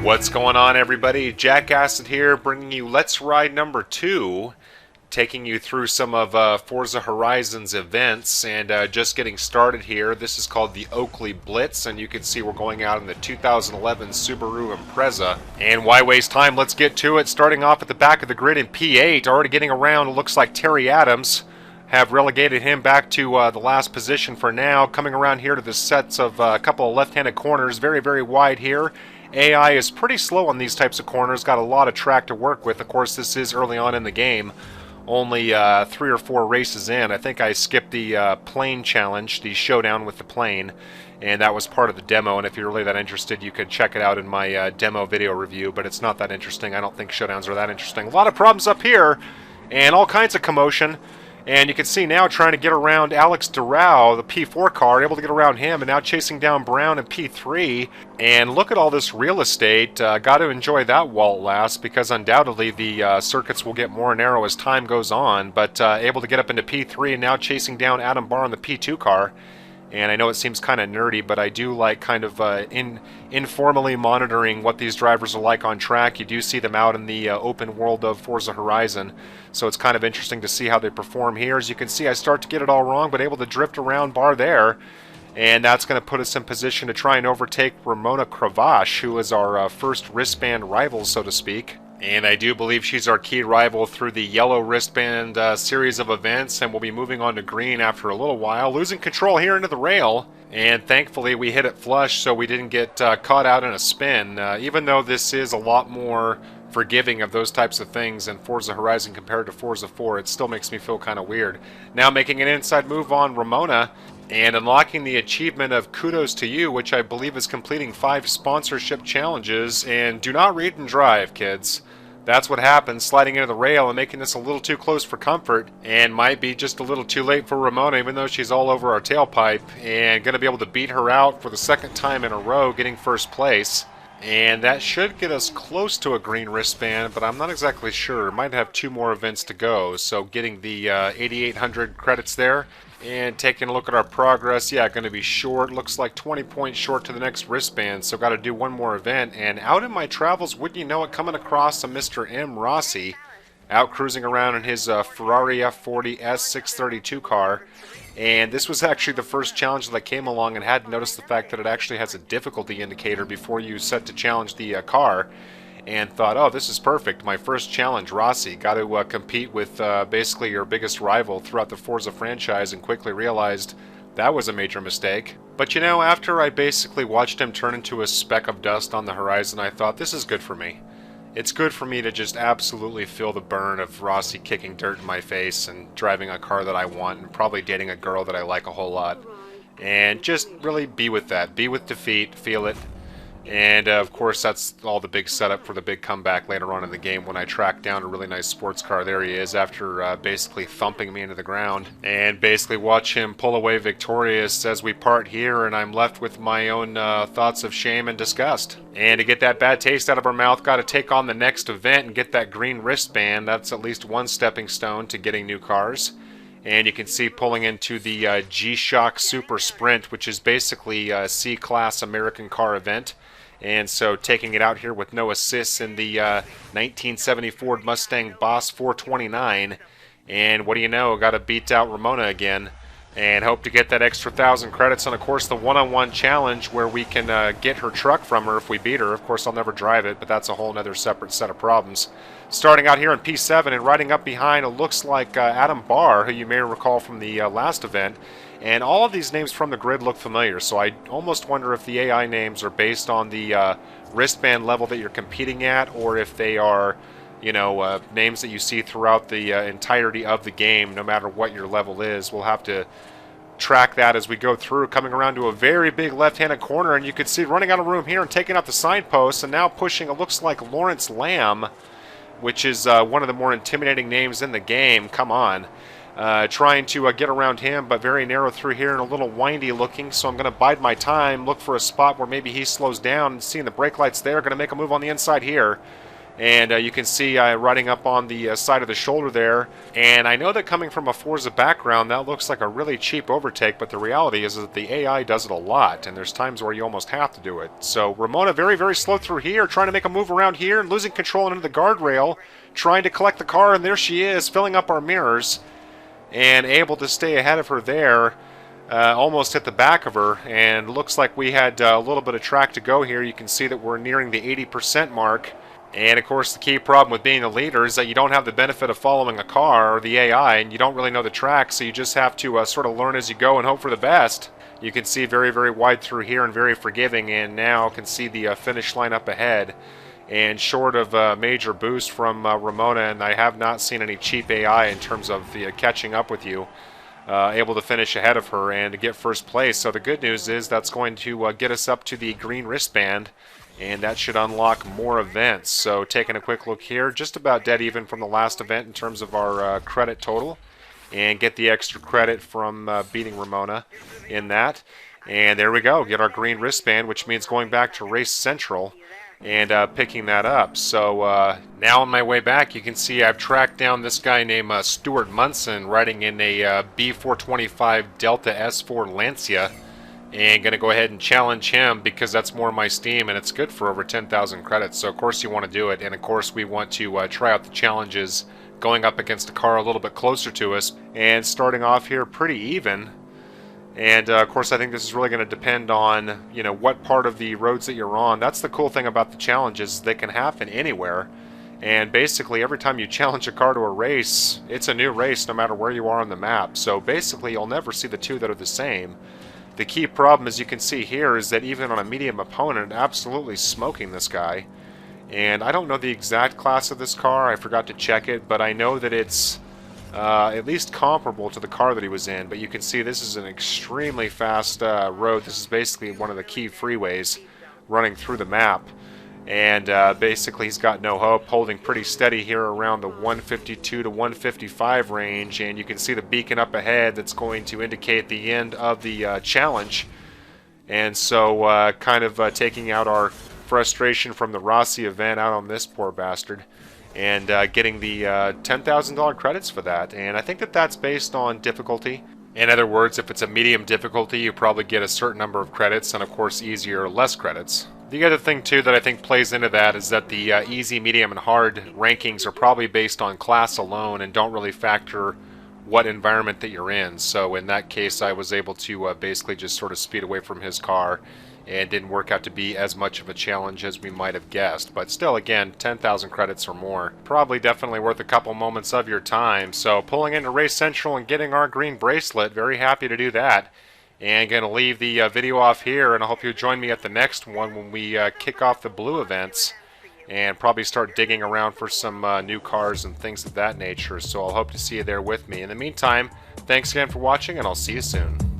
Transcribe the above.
What's going on, everybody? Jack Acid here, bringing you Let's Ride number 2, taking you through some of Forza Horizon's events, and just getting started here. This is called the Oakley Blitz, and you can see we're going out in the 2011 Subaru Impreza. And why waste time? Let's get to it. Starting off at the back of the grid in P8, already getting around, it looks like Terry Adams. Have relegated him back to the last position for now. Coming around here to the sets of a couple of left-handed corners, very, very wide here. AI is pretty slow on these types of corners, got a lot of track to work with. Of course, this is early on in the game, only 3 or 4 races in. I think I skipped the plane challenge, the showdown with the plane, and that was part of the demo. And if you're really that interested, you could check it out in my demo video review, but it's not that interesting. I don't think showdowns are that interesting. A lot of problems up here, and all kinds of commotion. And you can see now trying to get around Alex Durao, the P4 car, able to get around him, and now chasing down Brown in P3. And look at all this real estate. Got to enjoy that while it lasts, because undoubtedly the circuits will get more narrow as time goes on. But able to get up into P3 and now chasing down Adam Barr in the P2 car. And I know it seems kind of nerdy, but I do like kind of informally monitoring what these drivers are like on track. You do see them out in the open world of Forza Horizon, so it's kind of interesting to see how they perform here. As you can see, I start to get it all wrong, but able to drift around Barr there. And that's going to put us in position to try and overtake Ramona Cravache, who is our first wristband rival, so to speak. And I do believe she's our key rival through the yellow wristband series of events, and we'll be moving on to green after a little while. Losing control here into the rail, and thankfully we hit it flush so we didn't get caught out in a spin. Even though this is a lot more forgiving of those types of things in Forza Horizon compared to Forza 4, it still makes me feel kind of weird. Now making an inside move on Ramona, and unlocking the achievement of Kudos to You, which I believe is completing 5 sponsorship challenges. And do not read and drive, kids. That's what happens, sliding into the rail and making this a little too close for comfort, and might be just a little too late for Ramona, even though she's all over our tailpipe, and going to be able to beat her out for the 2nd time in a row, getting 1st place. And that should get us close to a green wristband, but I'm not exactly sure. Might have 2 more events to go, so getting the 8,800 credits there. And taking a look at our progress, yeah, going to be short. Looks like 20 points short to the next wristband, so got to do 1 more event. And out in my travels, wouldn't you know it, coming across a Mr. M Rossi, out cruising around in his Ferrari F40 S632 car. And this was actually the first challenge that I came along and hadn't noticed the fact that it actually has a difficulty indicator before you set to challenge the car. And thought, oh, this is perfect. My first challenge, Rossi. Got to compete with basically your biggest rival throughout the Forza franchise, and quickly realized that was a major mistake. But you know, after I basically watched him turn into a speck of dust on the horizon, I thought, this is good for me. It's good for me to just absolutely feel the burn of Rossi kicking dirt in my face and driving a car that I want and probably dating a girl that I like a whole lot. And just really be with that. Be with defeat. Feel it. And of course, that's all the big setup for the big comeback later on in the game when I track down a really nice sports car. There he is, after basically thumping me into the ground. And basically watch him pull away victorious as we part here, and I'm left with my own thoughts of shame and disgust. And to get that bad taste out of our mouth, got to take on the next event and get that green wristband. That's at least 1 stepping stone to getting new cars. And you can see pulling into the GShock Sprint, which is basically a C-Class American car event. And so taking it out here with no assists in the 1970 Ford Mustang Boss 429. And what do you know, got to beat out Ramona again. And hope to get that extra 1,000 credits on, of course, the one-on-one challenge where we can get her truck from her if we beat her. Of course, I'll never drive it, but that's a whole other separate set of problems. Starting out here in P7 and riding up behind, it looks like Adam Barr, who you may recall from the last event. And all of these names from the grid look familiar, so I almost wonder if the AI names are based on the wristband level that you're competing at, or if they are, you know, names that you see throughout the entirety of the game, no matter what your level is. We'll have to track that as we go through, coming around to a very big left-handed corner, and you can see running out of room here and taking out the signpost, and now pushing, it looks like Lawrence Lamb, which is one of the more intimidating names in the game. Come on. Trying to get around him, but very narrow through here and a little windy looking, so I'm going to bide my time, look for a spot where maybe he slows down, and seeing the brake lights there, going to make a move on the inside here. And you can see riding up on the side of the shoulder there. And I know that coming from a Forza background, that looks like a really cheap overtake, but the reality is that the AI does it a lot, and there's times where you almost have to do it. So Ramona very, very slow through here, trying to make a move around here, and losing control into the guardrail, trying to collect the car, and there she is, filling up our mirrors, and able to stay ahead of her there. Almost hit the back of her, and looks like we had a little bit of track to go here. You can see that we're nearing the 80% mark. And of course the key problem with being a leader is that you don't have the benefit of following a car or the AI, and you don't really know the track, so you just have to sort of learn as you go and hope for the best. You can see very, very wide through here and very forgiving, and now can see the finish line up ahead. And short of a major boost from Ramona, and I have not seen any cheap AI in terms of the catching up with you, able to finish ahead of her and to get first place. So the good news is that's going to get us up to the green wristband, and that should unlock more events. So taking a quick look here, just about dead even from the last event in terms of our credit total, and get the extra credit from beating Ramona in that. And there we go, get our green wristband, which means going back to Race Central and picking that up. So now on my way back, you can see I've tracked down this guy named Stuart Munson riding in a B425 Delta S4 Lancia, and going to go ahead and challenge him because that's more my steam, and it's good for over 10,000 credits. So of course you want to do it, and of course we want to try out the challenges going up against a car a little bit closer to us, and starting off here pretty even. And of course I think this is really going to depend on, you know, what part of the roads that you're on. That's the cool thing about the challenges, they can happen anywhere. And basically every time you challenge a car to a race, it's a new race no matter where you are on the map. So basically you'll never see the two that are the same. The key problem, as you can see here, is that even on a medium opponent, absolutely smoking this guy. And I don't know the exact class of this car, I forgot to check it, but I know that it's at least comparable to the car that he was in. But you can see this is an extremely fast road. This is basically one of the key freeways running through the map. And basically he's got no hope, holding pretty steady here around the 152 to 155 range, and you can see the beacon up ahead that's going to indicate the end of the challenge. And so kind of taking out our frustration from the Rossi event out on this poor bastard, and getting the $10,000 credits for that. And I think that that's based on difficulty. In other words, if it's a medium difficulty, you probably get a certain number of credits, and of course easier, less credits. The other thing too that I think plays into that is that the easy, medium, and hard rankings are probably based on class alone and don't really factor what environment that you're in. So in that case I was able to basically just sort of speed away from his car, and didn't work out to be as much of a challenge as we might have guessed. But still, again, 10,000 credits or more. Probably definitely worth a couple moments of your time. So pulling into Race Central and getting our green bracelet, very happy to do that. And going to leave the video off here, and I hope you'll join me at the next one when we kick off the blue events, and probably start digging around for some new cars and things of that nature. So I'll hope to see you there with me. In the meantime, thanks again for watching, and I'll see you soon.